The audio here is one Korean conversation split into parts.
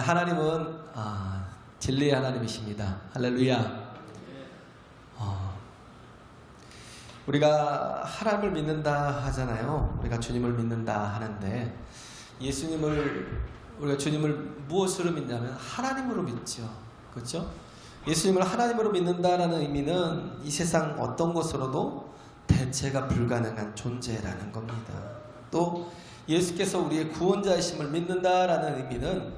하나님은 진리의 하나님이십니다. 할렐루야. 우리가 하나님을 믿는다 하잖아요. 우리가 주님을 믿는다 하는데, 우리가 주님을 무엇으로 믿냐면 하나님으로 믿죠. 그렇죠? 예수님을 하나님으로 믿는다라는 의미는 이 세상 어떤 것으로도 대체가 불가능한 존재라는 겁니다. 또 예수께서 우리의 구원자이심을 믿는다라는 의미는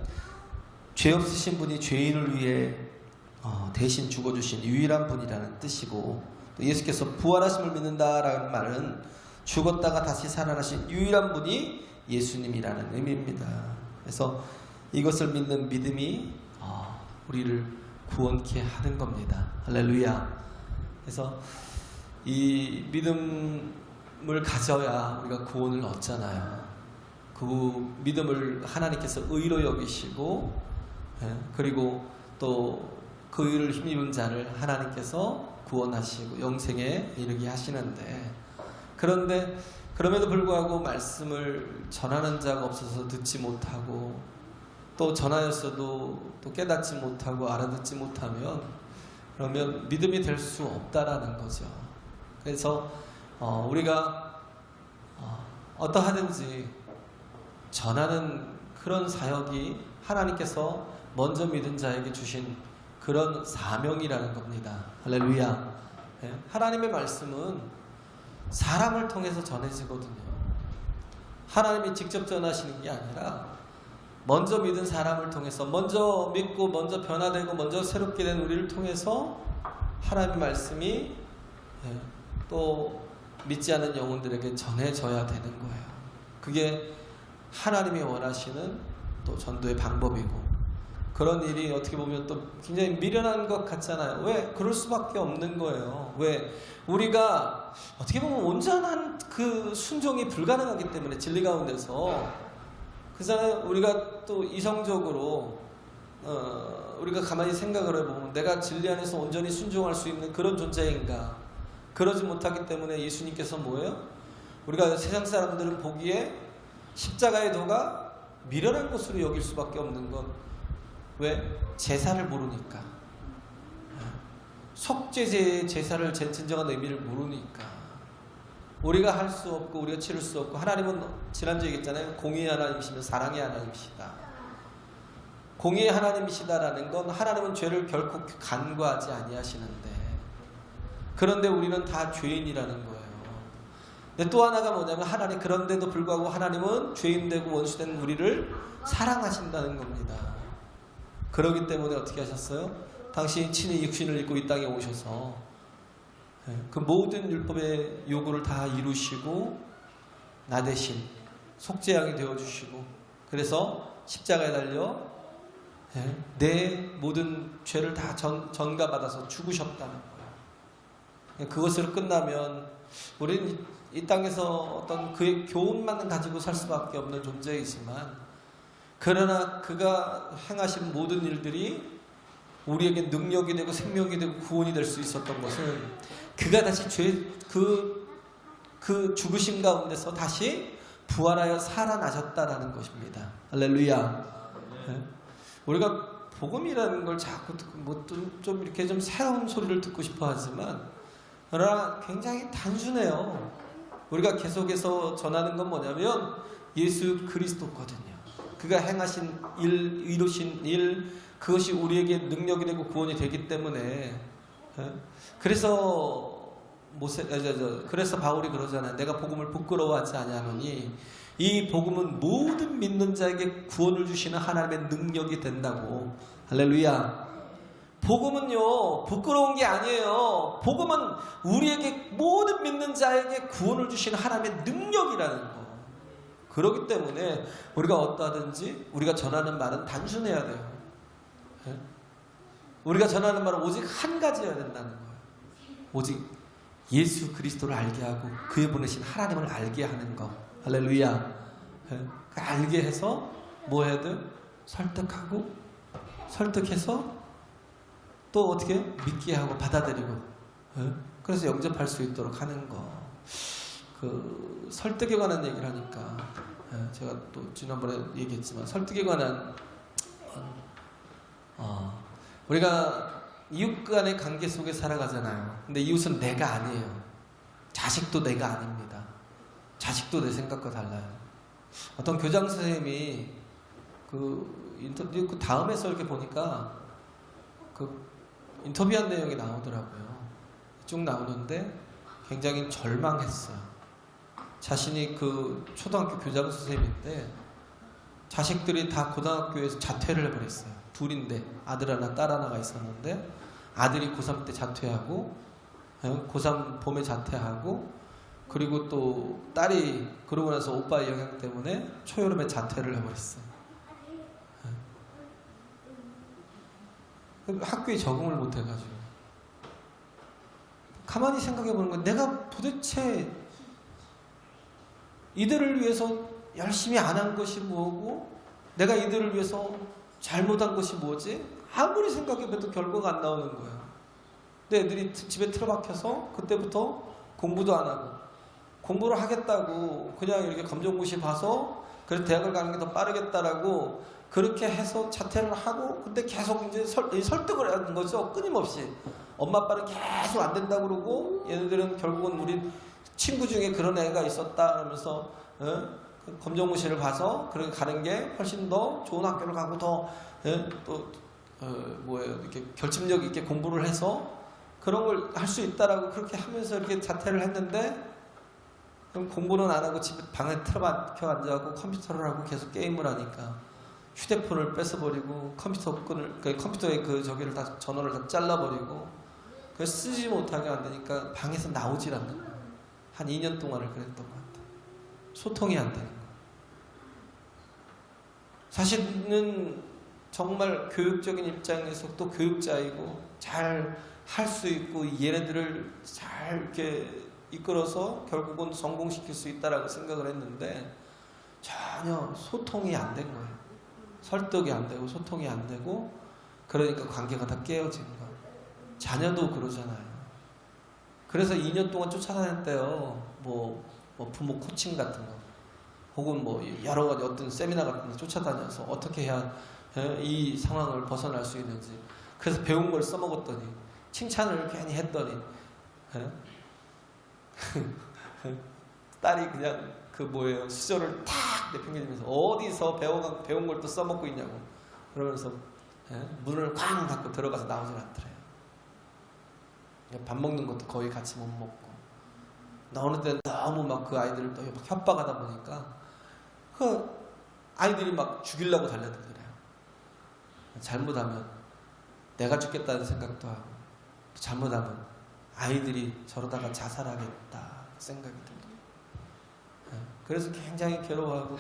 죄 없으신 분이 죄인을 위해 대신 죽어주신 유일한 분이라는 뜻이고, 또 예수께서 부활하심을 믿는다라는 말은 죽었다가 다시 살아나신 유일한 분이 예수님이라는 의미입니다. 그래서 이것을 믿는 믿음이 우리를 구원케 하는 겁니다. 할렐루야. 그래서 이 믿음을 가져야 우리가 구원을 얻잖아요. 그 믿음을 하나님께서 의로 여기시고, 그리고 또 그 의를 힘입은 자를 하나님께서 구원하시고 영생에 이르게 하시는데, 그런데 그럼에도 불구하고 말씀을 전하는 자가 없어서 듣지 못하고, 또 전하였어도 또 깨닫지 못하고 알아듣지 못하면, 그러면 믿음이 될 수 없다라는 거죠. 그래서 우리가 어떠하든지 전하는 그런 사역이 하나님께서 먼저 믿은 자에게 주신 그런 사명이라는 겁니다. 할렐루야. 하나님의 말씀은 사람을 통해서 전해지거든요. 하나님이 직접 전하시는 게 아니라 먼저 믿은 사람을 통해서, 먼저 믿고 먼저 변화되고 먼저 새롭게 된 우리를 통해서 하나님의 말씀이 또 믿지 않는 영혼들에게 전해져야 되는 거예요. 그게 하나님이 원하시는 또 전도의 방법이고, 그런 일이 어떻게 보면 또 굉장히 미련한 것 같잖아요. 왜? 그럴 수밖에 없는 거예요. 왜? 우리가 어떻게 보면 온전한 그 순종이 불가능하기 때문에, 진리 가운데서. 그래서 우리가 또 이성적으로 우리가 가만히 생각을 해보면 내가 진리 안에서 온전히 순종할 수 있는 그런 존재인가? 그러지 못하기 때문에 예수님께서 뭐예요? 우리가 세상 사람들은 보기에 십자가의 도가 미련한 것으로 여길 수밖에 없는 것. 왜? 제사를 모르니까. 속죄제의 제사를 진정한 의미를 모르니까. 우리가 할 수 없고 우리가 치를 수 없고, 하나님은 지난주에 얘기했잖아요. 공의의 하나님이시면 사랑의 하나님이시다. 공의의 하나님이시다라는 건 하나님은 죄를 결코 간과하지 아니하시는데, 그런데 우리는 다 죄인이라는 거예요. 근데 또 하나가 뭐냐면, 하나님, 그런데도 불구하고 하나님은 죄인되고 원수된 우리를 사랑하신다는 겁니다. 그렇기 때문에 어떻게 하셨어요? 당신이 친히 육신을 입고 이 땅에 오셔서 그 모든 율법의 요구를 다 이루시고 나 대신 속죄양이 되어주시고, 그래서 십자가에 달려 내 모든 죄를 다 전가받아서 죽으셨다는 거예요. 그것으로 끝나면 우리는 이 땅에서 어떤 그의 교훈만 가지고 살 수밖에 없는 존재이지만, 그러나 그가 행하신 모든 일들이 우리에게 능력이 되고 생명이 되고 구원이 될 수 있었던 것은, 그가 다시 그 죽으심 가운데서 다시 부활하여 살아나셨다라는 것입니다. 할렐루야. 우리가 복음이라는 걸 자꾸 듣고 좀 이렇게 좀 새로운 소리를 듣고 싶어 하지만, 그러나 굉장히 단순해요. 우리가 계속해서 전하는 건 뭐냐면 예수 그리스도거든요. 그가 행하신 일, 이루신 일, 그것이 우리에게 능력이 되고 구원이 되기 때문에, 그래서 바울이 그러잖아요. 내가 복음을 부끄러워하지 아니하노니 이 복음은 모든 믿는 자에게 구원을 주시는 하나님의 능력이 된다고. 할렐루야. 복음은요, 부끄러운 게 아니에요. 복음은 우리에게, 모든 믿는 자에게 구원을 주시는 하나님의 능력이라는 거. 그렇기 때문에 우리가 어떠하든지 우리가 전하는 말은 단순해야 돼요. 우리가 전하는 말은 오직 한 가지여야 된다는 거예요. 오직 예수 그리스도를 알게 하고 그의 보내신 하나님을 알게 하는 것. 할렐루야. 알게 해서 뭐 해야 돼? 설득하고, 설득해서 또 어떻게 믿게 하고 받아들이고, 그래서 영접할 수 있도록 하는 거. 그 설득에 관한 얘기를 하니까 제가 또 지난번에 얘기했지만, 설득에 관한 우리가 이웃 간의 관계 속에 살아가잖아요. 근데 이웃은 내가 아니에요. 자식도 내가 아닙니다. 자식도 내 생각과 달라요. 어떤 교장 선생님이 그 인터뷰 그 다음에서 이렇게 보니까 그 인터뷰한 내용이 나오더라고요. 쭉 나오는데 굉장히 절망했어요. 자신이 그 초등학교 교장 선생님인데 자식들이 다 고등학교에서 자퇴를 해버렸어요. 둘인데 아들 하나 딸 하나가 있었는데 아들이 고3 때 자퇴하고 고3 봄에 자퇴하고 그리고 또 딸이 그러고 나서 오빠의 영향 때문에 초여름에 자퇴를 해버렸어요. 학교에 적응을 못해가지고 가만히 생각해보는 건 내가 도대체 이들을 위해서 열심히 안 한 것이 뭐고 내가 이들을 위해서 잘못한 것이 뭐지? 아무리 생각해봐도 결과가 안 나오는 거예요. 근데 애들이 집에 틀어박혀서 그때부터 공부도 안 하고 공부를 하겠다고 그냥 이렇게 검정고시 봐서 그래서 대학을 가는 게 더 빠르겠다라고 그렇게 해서 자퇴를 하고 근데 계속 이제 설득을 하는 거죠. 끊임없이. 엄마 아빠는 계속 안 된다고 그러고 얘네들은 결국은 우리 친구 중에 그런 애가 있었다 하면서 검정고시를 봐서 그렇게 가는 게 훨씬 더 좋은 학교를 가고 더 이렇게 결집력 있게 공부를 해서 그런 걸 할 수 있다라고 그렇게 하면서 이렇게 자퇴를 했는데 그럼 공부는 안 하고 집에 방에 틀어박혀 앉아갖고 컴퓨터를 하고 계속 게임을 하니까 휴대폰을 뺏어버리고 컴퓨터의 그 저기를 다 전원을 다 잘라버리고 그걸 쓰지 못하게 만드니까 방에서 나오질 않는 거예요. 한 2년 동안을 그랬던 것 같아요. 소통이 안 되는 거예요. 사실은 정말 교육적인 입장에서 또 교육자이고 잘 할 수 있고 얘네들을 잘 이렇게 이끌어서 결국은 성공시킬 수 있다라고 생각을 했는데 전혀 소통이 안 된 거예요. 설득이 안 되고 소통이 안 되고 그러니까 관계가 다 깨어진 거예요. 자녀도 그러잖아요. 그래서 2년 동안 쫓아다녔대요. 뭐 부모 코칭 같은 거 혹은 뭐 여러 가지 어떤 세미나 같은 거 쫓아다녀서 어떻게 해야 이 상황을 벗어날 수 있는지 그래서 배운 걸 써먹었더니 칭찬을 괜히 했더니 딸이 그냥 수저를 탁 내팽개치면서 어디서 배운 걸 또 써먹고 있냐고 그러면서 문을 쾅 닫고 들어가서 나오질 않더래요. 밥 먹는 것도 거의 같이 못 먹고 나오는 데는 너무 막 그 아이들을 또 협박하다 보니까 그 아이들이 막 죽이려고 달려들더래요. 잘못하면 내가 죽겠다는 생각도 하고 잘못하면 아이들이 저러다가 자살하겠다 생각이 들더라고요. 그래서 굉장히 괴로워하고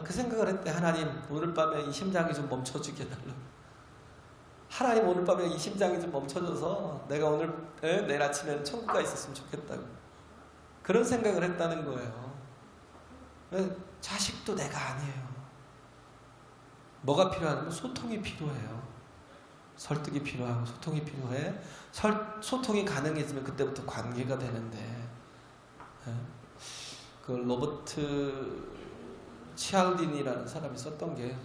그 생각을 했대. 하나님 오늘 밤에 이 심장이 좀 멈춰주게 해달라고. 하나님 오늘 밤에 이 심장이 좀 멈춰져서 내가 내일 아침에는 천국 가 있었으면 좋겠다고 그런 생각을 했다는 거예요. 자식도 내가 아니에요. 뭐가 필요하냐면 소통이 필요해요. 설득이 필요하고 소통이 필요해. 소통이 가능해지면 그때부터 관계가 되는데 그 로버트 치알딘이라는 사람이 썼던 게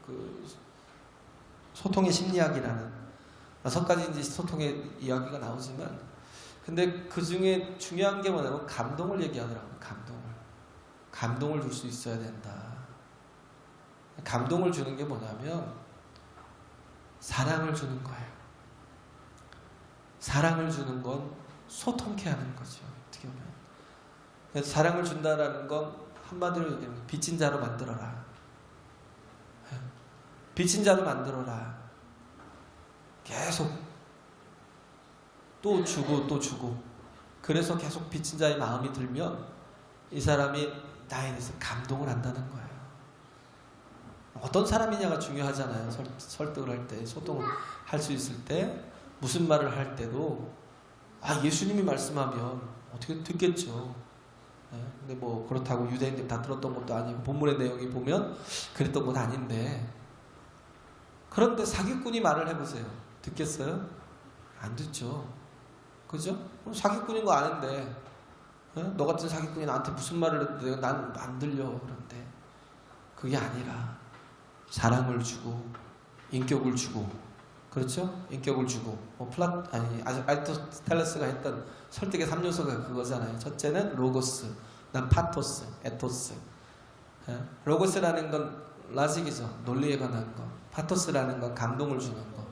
그 소통의 심리학이라는 6가지 이제 소통의 이야기가 나오지만 근데 그 중에 중요한 게 뭐냐면 감동을 얘기하더라고요. 감동을 줄 수 있어야 된다. 감동을 주는 게 뭐냐면 사랑을 주는 거예요. 사랑을 주는 건 소통케 하는 거죠. 어떻게 보면. 그래서 사랑을 준다라는 건 한마디로 얘기하면 빚진 자로 만들어라. 빚진 자로 만들어라. 계속 또 주고 또 주고 그래서 계속 빚진 자의 마음이 들면 이 사람이 나에 대해서 감동을 한다는 거예요. 어떤 사람이냐가 중요하잖아요. 설득을 할 때, 소통을 할 수 있을 때, 무슨 말을 할 때도 예수님이 말씀하면 어떻게 듣겠죠. 근데 뭐 그렇다고 유대인들이 다 들었던 것도 아니고 본문의 내용이 보면 그랬던 건 아닌데, 그런데 사기꾼이 말을 해보세요. 듣겠어요? 안 듣죠. 그죠? 그럼 사기꾼인 거 아는데 너 같은 사기꾼이 나한테 무슨 말을 해도 내가 난 안 들려. 그런데 그게 아니라 사랑을 주고 인격을 주고, 그렇죠? 인격을 주고 아리스토텔레스가 했던 설득의 3요소가 그거잖아요. 첫째는 로고스, 그다음 파토스, 에토스. 로고스라는 건 라직이죠. 논리에 관한 거. 파토스라는 건 감동을 주는 거.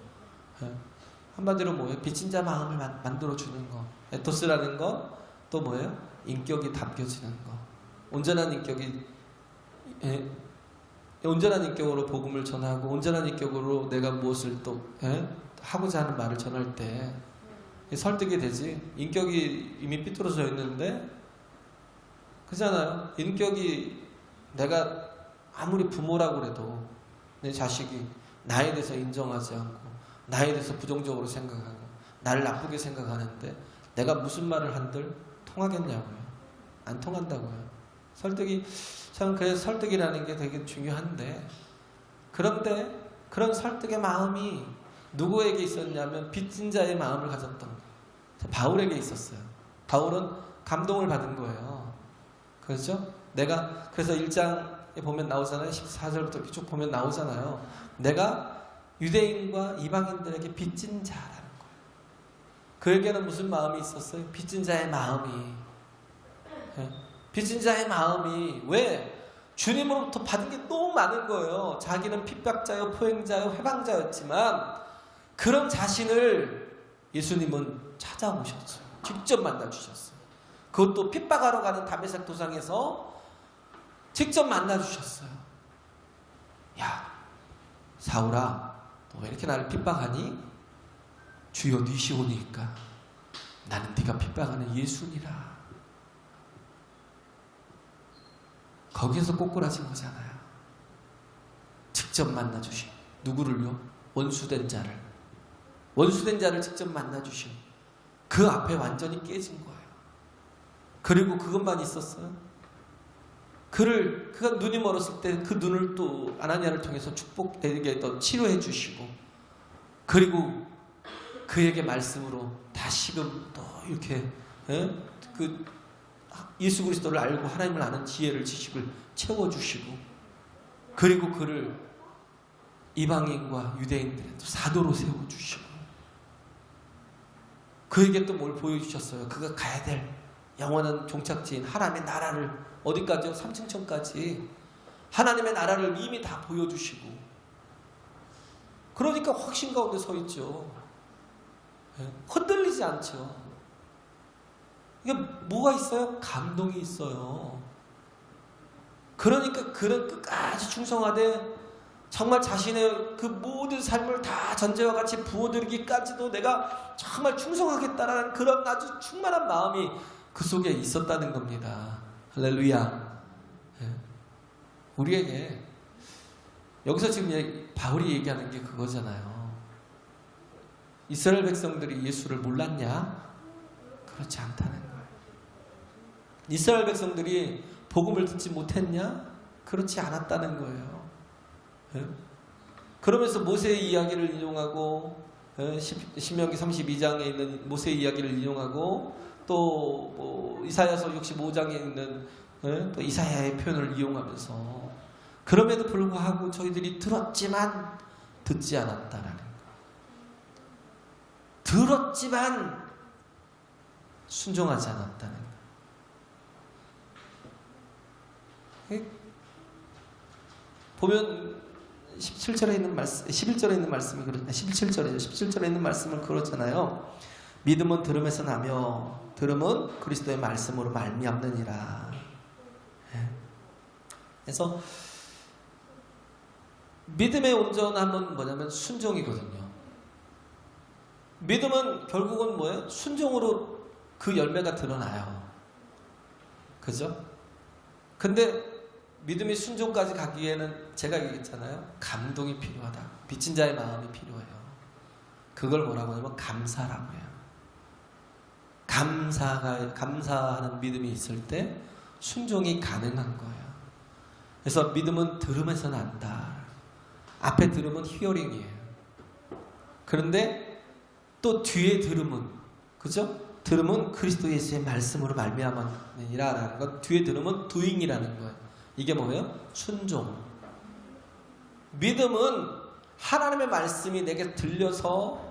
한마디로 뭐예요? 빚진 자 마음을 만들어 주는 거. 에토스라는 건 또 뭐예요? 인격이 담겨지는 거. 온전한 인격으로 복음을 전하고, 온전한 인격으로 내가 무엇을 또 하고자 하는 말을 전할 때 설득이 되지. 인격이 이미 삐뚤어져 있는데, 그잖아요. 인격이, 내가 아무리 부모라고 그래도 내 자식이 나에 대해서 인정하지 않고 나에 대해서 부정적으로 생각하고 나를 나쁘게 생각하는데 내가 무슨 말을 한들 통하겠냐고요. 안 통한다고요. 설득이, 참 그래서 설득이라는 게 되게 중요한데, 그런데 그런 설득의 마음이 누구에게 있었냐면 빚진 자의 마음을 가졌던 거예요. 바울에게 있었어요. 바울은 감동을 받은 거예요. 그렇죠? 내가, 그래서 1장에 보면 나오잖아요. 14절부터 이렇게 쭉 보면 나오잖아요. 내가 유대인과 이방인들에게 빚진 자라는 거예요. 그에게는 무슨 마음이 있었어요? 빚진 자의 마음이. 빚진 자의 마음이, 왜? 주님으로부터 받은 게 너무 많은 거예요. 자기는 핍박자요, 포행자요, 회방자였지만 그런 자신을 예수님은 찾아오셨어요. 직접 만나주셨어요. 그것도 핍박하러 가는 다메섹 도상에서 직접 만나주셨어요. 야, 사울아, 너 왜 이렇게 나를 핍박하니? 주여 니시오니까 나는 네가 핍박하는 예수니라. 거기에서 꼬꾸라진 거잖아요. 직접 만나주신, 누구를요? 원수된 자를 직접 만나주신, 그 앞에 완전히 깨진 거예요. 그리고 그것만 있었어요? 그가 눈이 멀었을 때 그 눈을 또 아나니아를 통해서 축복되게 또 치료해 주시고, 그리고 그에게 말씀으로 다시금 또 이렇게 그 예수 그리스도를 알고 하나님을 아는 지혜를, 지식을 채워주시고, 그리고 그를 이방인과 유대인들의 또 사도로 세워주시고, 그에게 또 뭘 보여주셨어요? 그가 가야 될 영원한 종착지인 하나님의 나라를, 어디까지요? 삼층천까지 하나님의 나라를 이미 다 보여주시고, 그러니까 확신 가운데 서 있죠. 흔들리지 않죠. 이게 뭐가 있어요? 감동이 있어요. 그러니까 그는 끝까지 충성하되 정말 자신의 그 모든 삶을 다 전제와 같이 부어드리기까지도 내가 정말 충성하겠다라는 그런 아주 충만한 마음이 그 속에 있었다는 겁니다. 할렐루야. 우리에게 여기서 지금 바울이 얘기하는 게 그거잖아요. 이스라엘 백성들이 예수를 몰랐냐? 그렇지 않다는 거예요. 이스라엘 백성들이 복음을 듣지 못했냐? 그렇지 않았다는 거예요. 그러면서 모세의 이야기를 인용하고, 신명기 32장에 있는 모세의 이야기를 인용하고, 또 이사야서 65장에 있는 또 이사야의 표현을 이용하면서, 그럼에도 불구하고 저희들이 들었지만 듣지 않았다라는 거예요. 들었지만 순종하지 않았다는 거예요. 보면 17절에 있는 말씀, 11절에 있는 말씀이 그렇잖아요. 17절에 있는 말씀은 그렇잖아요. 믿음은 들음에서 나며 들음은 그리스도의 말씀으로 말미암느니라. 그래서 믿음의 온전함은 뭐냐면 순종이거든요. 믿음은 결국은 뭐예요? 순종으로 그 열매가 드러나요. 그죠? 근데 믿음이 순종까지 가기에는 제가 얘기했잖아요. 감동이 필요하다. 빚진 자의 마음이 필요해요. 그걸 뭐라고 하냐면 감사라고 해요. 감사하는 믿음이 있을 때 순종이 가능한 거예요. 그래서 믿음은 들음에서 난다. 앞에 들음은 히어링이에요. 그런데 또 뒤에 들음은, 그죠? 들음은 그리스도 예수의 말씀으로 말미암았느니라라는 것. 뒤에 들음은 doing이라는 거예요. 이게 뭐예요? 순종. 믿음은 하나님의 말씀이 내게 들려서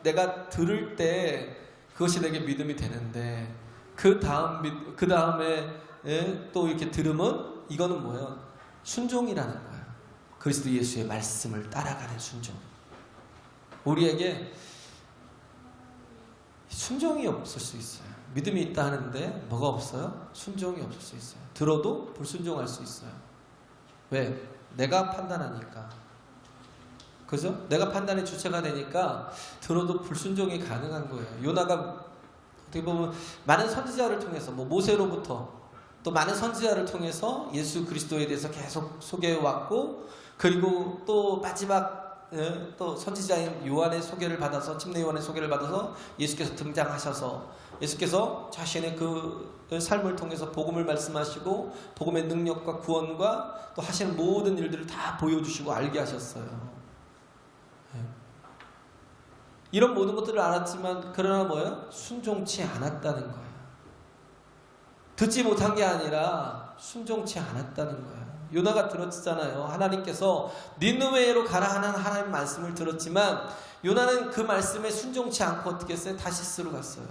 내가 들을 때 그것이 내게 믿음이 되는데, 그 다음에 또 이렇게 들음은, 이거는 뭐예요? 순종이라는 거예요. 그리스도 예수의 말씀을 따라가는 순종. 우리에게 순종이 없을 수 있어요. 믿음이 있다 하는데 뭐가 없어요? 순종이 없을 수 있어요. 들어도 불순종할 수 있어요. 왜? 내가 판단하니까. 그죠? 내가 판단의 주체가 되니까 들어도 불순종이 가능한 거예요. 요나가 어떻게 보면 많은 선지자를 통해서, 모세로부터 또 많은 선지자를 통해서 예수 그리스도에 대해서 계속 소개해 왔고, 그리고 또 마지막 또 선지자인 요한의 소개를 받아서, 침례 요한의 소개를 받아서 예수께서 등장하셔서 예수께서 자신의 그 삶을 통해서 복음을 말씀하시고 복음의 능력과 구원과 또 하시는 모든 일들을 다 보여주시고 알게 하셨어요. 이런 모든 것들을 알았지만 그러나 뭐예요? 순종치 않았다는 거예요. 듣지 못한 게 아니라 순종치 않았다는 거예요. 요나가 들었잖아요. 하나님께서 니느웨로 가라 하는 하나님 말씀을 들었지만 요나는 그 말씀에 순종치 않고 어떻게 했어요? 다시스로 갔어요.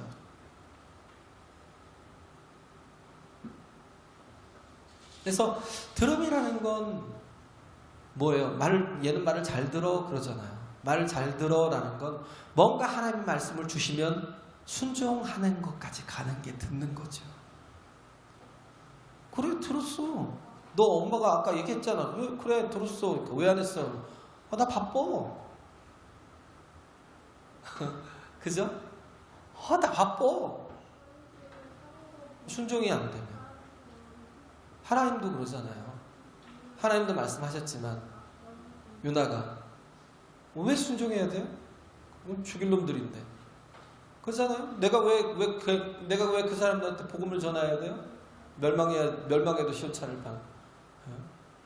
그래서 들음이라는 건 뭐예요? 얘는 말을 잘 들어 그러잖아요. 말을 잘 들어라는 건 뭔가 하나님의 말씀을 주시면 순종하는 것까지 가는 게 듣는 거죠. 그래, 들었어. 너 엄마가 아까 얘기했잖아. 그래, 들었어. 왜 안 했어? 나 바빠. 그죠? 나 바빠. 순종이 안 되면. 하나님도 그러잖아요. 하나님도 말씀하셨지만 요나가 왜 순종해야 돼요? 죽일 놈들인데. 그렇잖아요. 내가 왜 그 사람들한테 복음을 전해야 돼요? 멸망해도 시온찮을 판.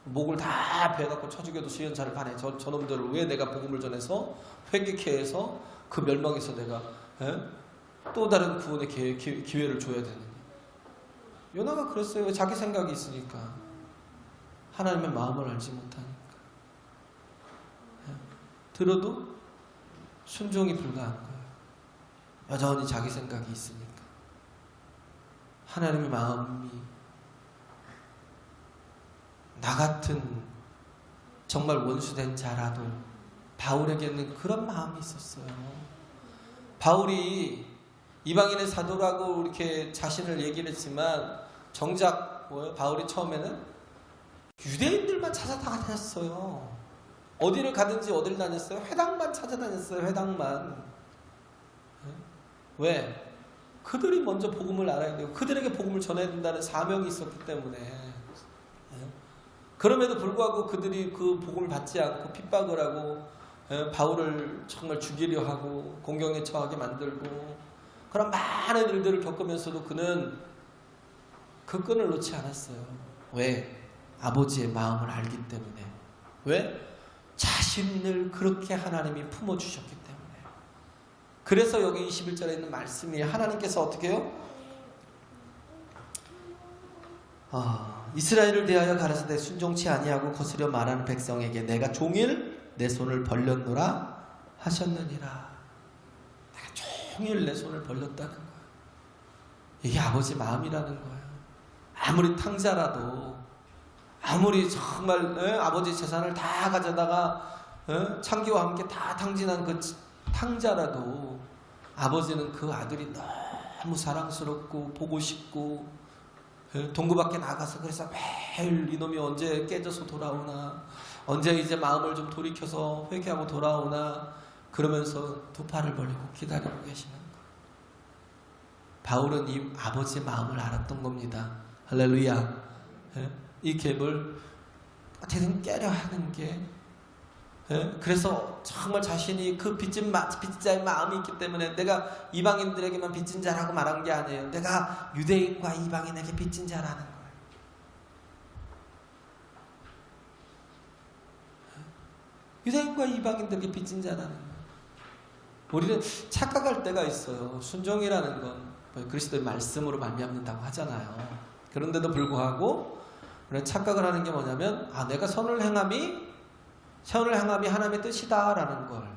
목을 다 베갖고 쳐 죽여도 시온찮을 판에 저놈들을 왜 내가 복음을 전해서 회개케 해서 그 멸망에서 내가 또 다른 구원의 기회를 줘야 되느냐. 요나가 그랬어요. 자기 생각이 있으니까. 하나님의 마음을 알지 못하니까. 들어도 순종이 불가한 거예요. 여전히 자기 생각이 있으니까. 하나님의 마음이 나 같은 정말 원수된 자라도 바울에게는 그런 마음이 있었어요. 바울이 이방인의 사도라고 이렇게 자신을 얘기를 했지만 정작 바울이 처음에는 유대인들만 찾아다녔어요. 어디를 가든지 어딜 다녔어요? 회당만 찾아다녔어요. 회당만. 왜? 그들이 먼저 복음을 알아야 돼요. 그들에게 복음을 전해야 된다는 사명이 있었기 때문에. 그럼에도 불구하고 그들이 그 복음을 받지 않고 핍박을 하고 바울을 정말 죽이려 하고 공경에 처하게 만들고 그런 많은 일들을 겪으면서도 그는 그 끈을 놓지 않았어요. 왜? 아버지의 마음을 알기 때문에. 왜? 자신을 그렇게 하나님이 품어주셨기 때문에. 그래서 여기 21절에 있는 말씀이 하나님께서 어떻게 해요? 이스라엘을 대하여 가라사대 순종치 아니하고 거스려 말하는 백성에게 내가 종일 내 손을 벌렸노라 하셨느니라. 내가 종일 내 손을 벌렸다는 거예요. 이게 아버지 마음이라는 거예요. 아무리 탕자라도, 아무리 정말 아버지 재산을 다 가져다가 창기와 함께 다 탕진한 그 탕자라도 아버지는 그 아들이 너무 사랑스럽고 보고 싶고 동구 밖에 나가서 그래서 매일 이놈이 언제 깨져서 돌아오나, 언제 이제 마음을 좀 돌이켜서 회개하고 돌아오나 그러면서 두 팔을 벌리고 기다리고 계시는 거예요. 바울은 이 아버지의 마음을 알았던 겁니다. 할렐루야. 이 갭을 어떻게든 깨려 하는 게, 그래서 정말 자신이 그 빚진 자의 마음이 있기 때문에 내가 이방인들에게만 빚진 자라고 말한 게 아니에요. 내가 유대인과 이방인에게 빚진 자라는 거예요. 유대인과 이방인들에게 빚진 자라는 거예요. 우리는 착각할 때가 있어요. 순종이라는 건 그리스도의 말씀으로 말미암는다고 하잖아요. 그런데도 불구하고 우리는 착각을 하는 게 뭐냐면 내가 선을 행함이 하나님의 뜻이다라는 걸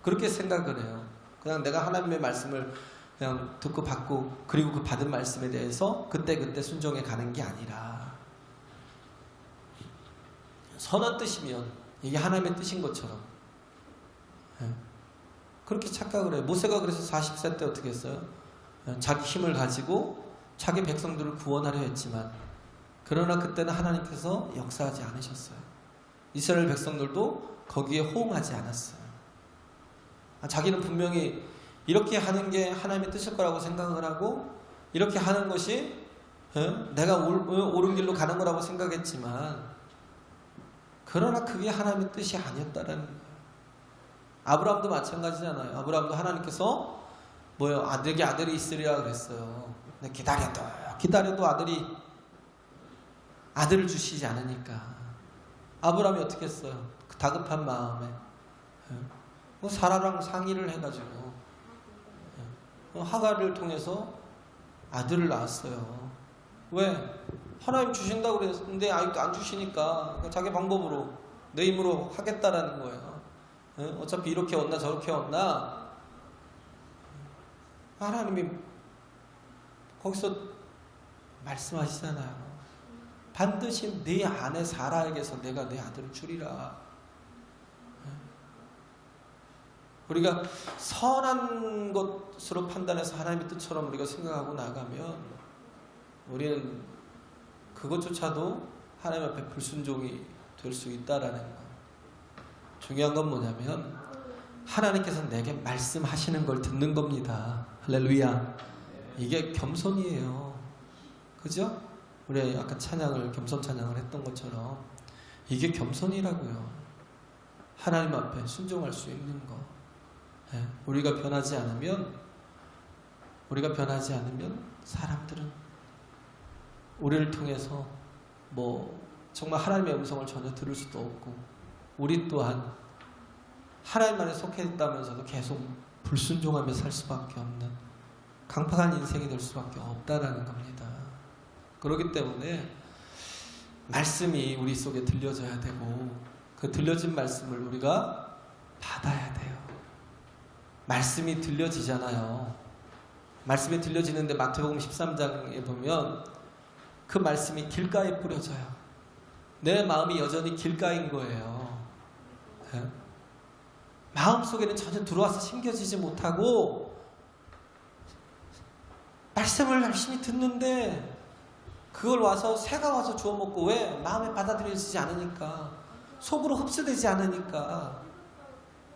그렇게 생각을 해요. 그냥 내가 하나님의 말씀을 그냥 듣고 받고 그리고 그 받은 말씀에 대해서 그때 순종해 가는 게 아니라 선한 뜻이면 이게 하나님의 뜻인 것처럼 그렇게 착각을 해요. 모세가 그래서 40세 때 어떻게 했어요? 자기 힘을 가지고 자기 백성들을 구원하려 했지만 그러나 그때는 하나님께서 역사하지 않으셨어요. 이스라엘 백성들도 거기에 호응하지 않았어요. 자기는 분명히 이렇게 하는 게 하나님의 뜻일 거라고 생각을 하고 이렇게 하는 것이 내가 옳은 길로 가는 거라고 생각했지만 그러나 그게 하나님의 뜻이 아니었다라는 거예요. 아브라함도 마찬가지잖아요. 아브라함도 하나님께서 내게 아들이 있으리라 그랬어요. 근데 기다려도 아들을 주시지 않으니까 아브라함이 어떻게 했어요? 그 다급한 마음에 사라랑 상의를 해가지고 하갈을 통해서 아들을 낳았어요. 왜? 하나님 주신다고 그랬는데 아직도 안 주시니까 자기 방법으로 내 힘으로 하겠다라는 거예요. 어차피 이렇게 얻나 저렇게 얻나 하나님이 거기서 말씀하시잖아요. 반드시 네 아내 사라에게서 내가 내 아들을 주리라. 우리가 선한 것으로 판단해서 하나님의 뜻처럼 우리가 생각하고 나가면 우리는 그것조차도 하나님 앞에 불순종이 될 수 있다라는 거. 중요한 건 뭐냐면 하나님께서 내게 말씀하시는 걸 듣는 겁니다. 할렐루야. 이게 겸손이에요. 그죠? 우리 아까 겸손 찬양을 했던 것처럼 이게 겸손이라고요. 하나님 앞에 순종할 수 있는 거. 우리가 변하지 않으면 사람들은 우리를 통해서 정말 하나님의 음성을 전혀 들을 수도 없고 우리 또한 하나님 안에 속해 있다면서도 계속 불순종하며 살 수밖에 없는 강팍한 인생이 될 수밖에 없다라는 겁니다. 그렇기 때문에 말씀이 우리 속에 들려져야 되고 그 들려진 말씀을 우리가 받아야 돼요. 말씀이 들려지잖아요. 말씀이 들려지는데 마태복음 13장에 보면 그 말씀이 길가에 뿌려져요. 내 마음이 여전히 길가인 거예요. 마음속에는 전혀 들어와서 심겨지지 못하고 말씀을 열심히 듣는데 그걸 새가 와서 주워 먹고 왜? 마음에 받아들여지지 않으니까 속으로 흡수되지 않으니까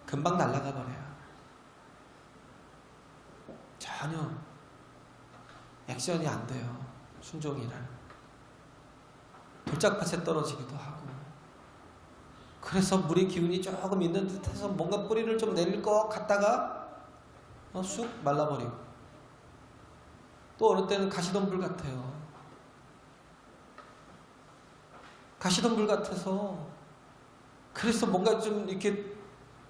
금방 날아가 버려요. 전혀 액션이 안 돼요. 순종이란 돌짝밭에 떨어지기도 하고 그래서 물의 기운이 조금 있는 듯해서 뭔가 뿌리를 좀 내릴 것 같다가 쑥 말라버리고 또 어느 때는 가시덤불 같아요. 가시덤불 같아서 그래서 뭔가 좀 이렇게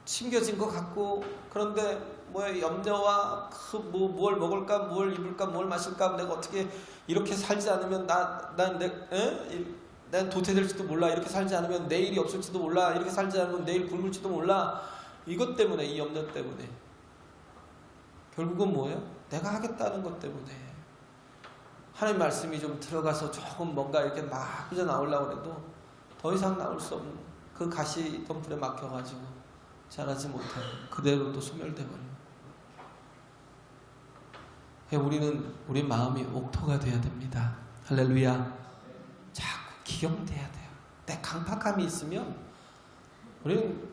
심겨진 것 같고 그런데 염려와 뭘 먹을까, 뭘 입을까, 뭘 마실까, 내가 어떻게 이렇게 살지 않으면 난 도태될지도 몰라. 이렇게 살지 않으면 내일이 없을지도 몰라. 이렇게 살지 않으면 내일 굶을지도 몰라. 이것 때문에, 이 염려 때문에 결국은 뭐예요? 내가 하겠다는 것 때문에 하나님 말씀이 좀 들어가서 조금 뭔가 이렇게 막 그저 나오려고 해도 더 이상 나올 수 없는 그 가시덤불에 막혀가지고 자라지 못하고 그대로 또 소멸돼버려요. 우리 마음이 옥토가 돼야 됩니다. 할렐루야. 자꾸 기경돼야 돼요. 내 강팍함이 있으면 우리는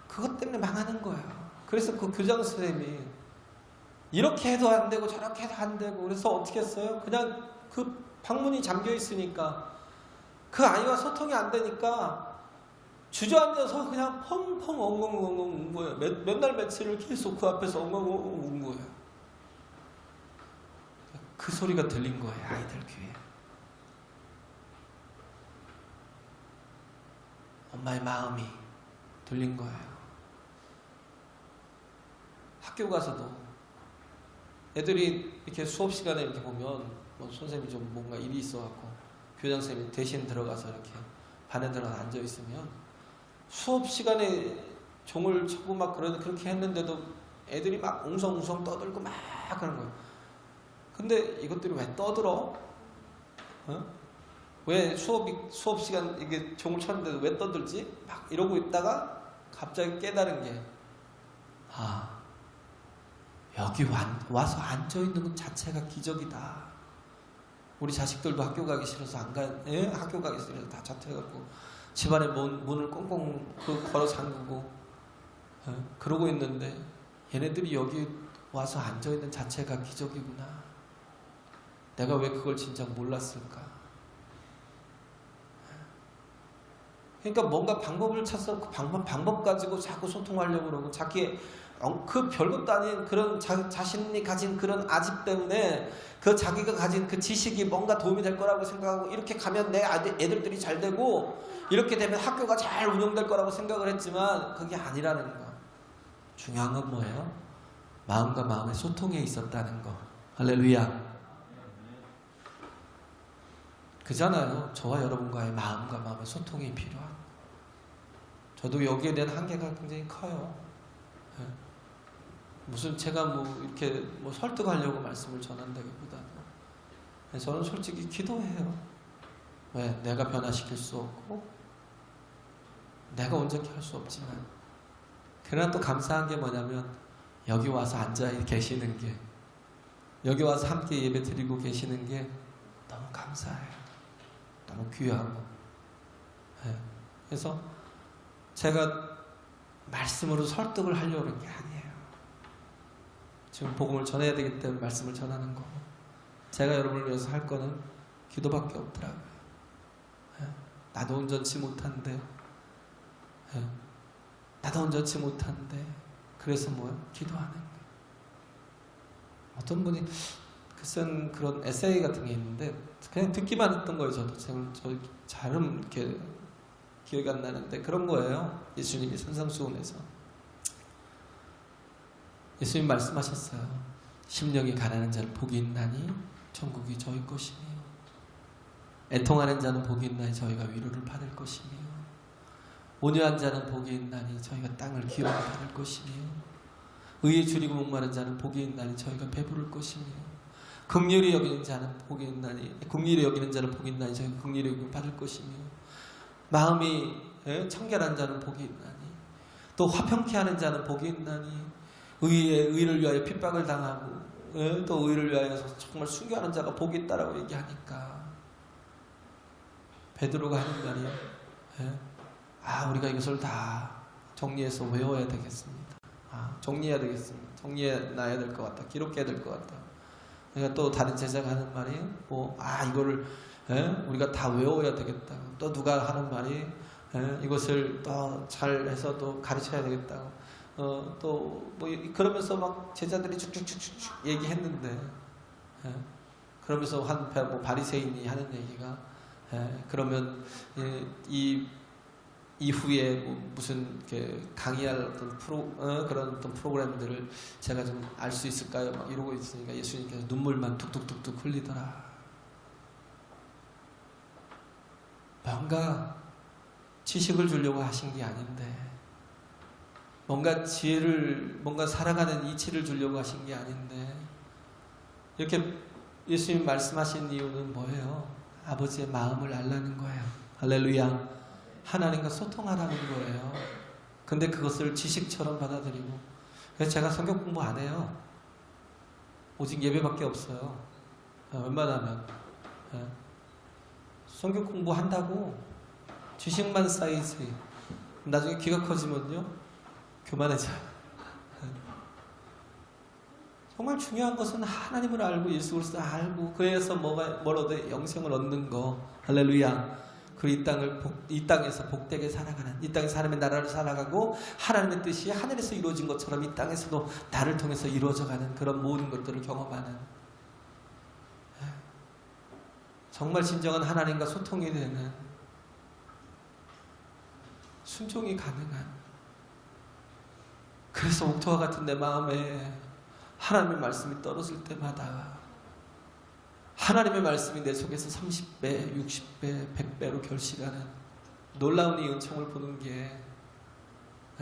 그것 때문에 망하는 거예요. 그래서 그 교장 선생님이 이렇게 해도 안 되고 저렇게 해도 안 되고 그래서 어떻게 했어요? 그냥 그 방문이 잠겨 있으니까 그 아이와 소통이 안 되니까 주저앉아서 그냥 펑펑 엉엉엉엉 운 거예요. 몇 날 며칠을 계속 그 앞에서 엉엉엉엉 운 거예요. 그 소리가 들린 거예요. 아이들 귀에. 엄마의 마음이 들린 거예요. 학교 가서도 애들이 이렇게 수업 시간에 이렇게 보면 뭐 선생님이 좀 뭔가 일이 있어갖고 교장 선생님이 대신 들어가서 이렇게 반에 들어가서 앉아 있으면 수업 시간에 종을 쳐고 막 그렇게 했는데도 애들이 막 웅성웅성 떠들고 막 그런 거예요. 근데 이것들이 왜 떠들어? 어? 왜 수업 시간 이게 종을 쳤는데도 왜 떠들지? 막 이러고 있다가 갑자기 깨달은 게, 여기 와서 앉아 있는 것 자체가 기적이다. 우리 자식들도 학교 가기 싫어서 학교 가기 싫어서 다 자퇴해갖고 집안에 문을 꽁꽁 걸어 잠그고 그러고 있는데 얘네들이 여기 와서 앉아 있는 자체가 기적이구나. 내가 왜 그걸 진짜 몰랐을까? 그러니까 뭔가 방법을 찾아서 그 방법 가지고 자꾸 소통하려고 그러고 자기의 그 별것도 아닌 그런 자신이 가진 그런 아집 때문에 그 자기가 가진 그 지식이 뭔가 도움이 될 거라고 생각하고 이렇게 가면 내 애들이 잘 되고 이렇게 되면 학교가 잘 운영될 거라고 생각을 했지만 그게 아니라는 거. 중요한 건 뭐예요? 마음과 마음의 소통에 있었다는 거. 할렐루야. 그잖아요. 저와 여러분과의 마음과 마음의 소통이 필요한. 저도 여기에 대한 한계가 굉장히 커요. 무슨 제가 뭐 이렇게 뭐 설득하려고 말씀을 전한다기보다는 저는 솔직히 기도해요. 왜? 내가 변화시킬 수 없고 내가 온전히 할 수 없지만 그러나 또 감사한 게 뭐냐면 여기 와서 앉아 계시는 게, 여기 와서 함께 예배 드리고 계시는 게 너무 감사해요. 너무 귀하고. 그래서 제가 말씀으로 설득을 하려고 하는 게 아니에요. 지금 복음을 전해야 되기 때문에 말씀을 전하는 거고, 제가 여러분을 위해서 할 거는 기도밖에 없더라고요. 나도 온전치 못한데, 나도 온전치 못한데, 그래서 뭐예요? 기도하는 거예요. 어떤 분이 쓴 그런 에세이 같은 게 있는데 그냥 듣기만 했던 거예요. 저도 잘은 이렇게 기억이 안 나는데 그런 거예요. 예수님이 산상수훈에서 예수님 말씀하셨어요. 심령이 가난한 자는 복이 있나니 천국이 저희 것이며, 애통하는 자는 복이 있나니 저희가 위로를 받을 것이며, 온유한 자는 복이 있나니 저희가 땅을 기업을 받을 것이며, 의에 줄이고 목마른 자는 복이 있나니 저희가 배부를 것이며, 긍휼히 여기는 자는 복이 있나니 저희가 긍휼히 여김을 받을 것이며, 마음이 청결한 자는 복이 있나니, 또 화평케 하는 자는 복이 있나니, 의를 위하여 핍박을 당하고 또 의를 위하여 정말 순교하는 자가 복이 있다라고 얘기하니까 베드로가 하는 말이에요. 우리가 이것을 다 정리해서 외워야 되겠습니다. 정리해야 되겠습니다. 정리해놔야 될 것 같다. 기록해야 될 것 같다. 그러니까 또 다른 제자가 하는 말이 이거를 우리가 다 외워야 되겠다. 또 누가 하는 말이 이것을 더 잘해서 또 가르쳐야 되겠다고. 또 뭐 그러면서 막 제자들이 쭉쭉쭉쭉 얘기했는데, 그러면서 뭐 바리새인이 하는 얘기가, 그러면 이 이후에 뭐 무슨 이렇게 강의할 어떤 그런 어떤 프로그램들을 제가 좀 알 수 있을까요? 막 이러고 있으니까 예수님께서 눈물만 툭툭툭툭 흘리더라. 뭔가 지식을 주려고 하신 게 아닌데, 뭔가 지혜를, 뭔가 살아가는 이치를 주려고 하신 게 아닌데, 이렇게 예수님 말씀하신 이유는 뭐예요? 아버지의 마음을 알라는 거예요. 할렐루야. 하나님과 소통하라는 거예요. 근데 그것을 지식처럼 받아들이고, 그래서 제가 성경 공부 안 해요. 오직 예배밖에 없어요. 웬만하면 성경 공부한다고 지식만 쌓이지 나중에 귀가 커지면요 교만해져요. 정말 중요한 것은 하나님을 알고 예수 그리스도를 알고, 그래서 뭘 얻어? 영생을 얻는 거. 할렐루야. 그 이 땅에서 복되게 살아가는, 이 땅에서 하나님의 나라를 살아가고 하나님의 뜻이 하늘에서 이루어진 것처럼 이 땅에서도 나를 통해서 이루어져가는 그런 모든 것들을 경험하는, 정말 진정한 하나님과 소통이 되는, 순종이 가능한, 그래서 옥토와 같은 내 마음에 하나님의 말씀이 떨어질 때마다 하나님의 말씀이 내 속에서 30배, 60배, 100배로 결실하는 놀라운 이 은총을 보는 게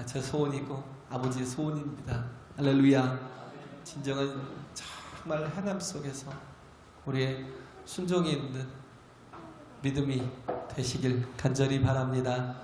제 소원이고 아버지의 소원입니다. 할렐루야. 진정한 정말 해남 속에서 우리의 순종이 있는 믿음이 되시길 간절히 바랍니다.